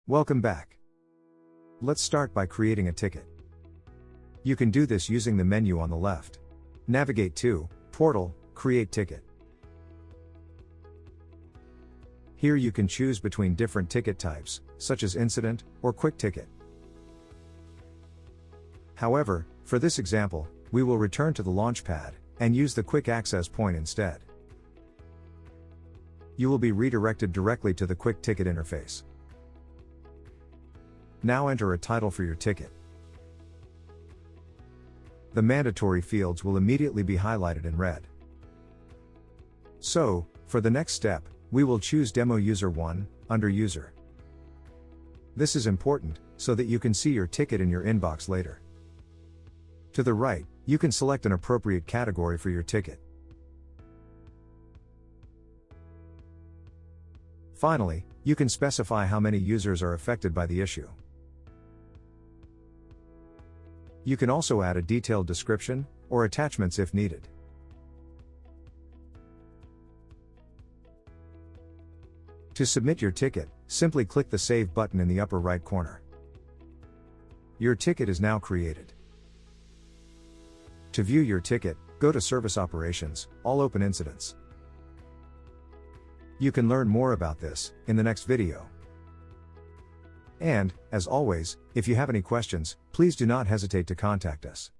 Welcome back. Let's start by creating a ticket. You can do this using the menu on the left. Navigate to Portal, Create Ticket. Here you can choose between different ticket types, such as incident or quick ticket. However, for this example, we will return to the Launchpad and use the quick access point instead. You will be redirected directly to the quick ticket interface. Now enter a title for your ticket. The mandatory fields will immediately be highlighted in red. So, for the next step, we will choose Demo User 1, under User. This is important, so that you can see your ticket in your inbox later. To the right, you can select an appropriate category for your ticket. Finally, you can specify how many users are affected by the issue. You can also add a detailed description, or attachments if needed. To submit your ticket, simply click the Save button in the upper right corner. Your ticket is now created. To view your ticket, go to Service Operations, All Open Incidents. You can learn more about this in the next video. And, as always, if you have any questions, please do not hesitate to contact us.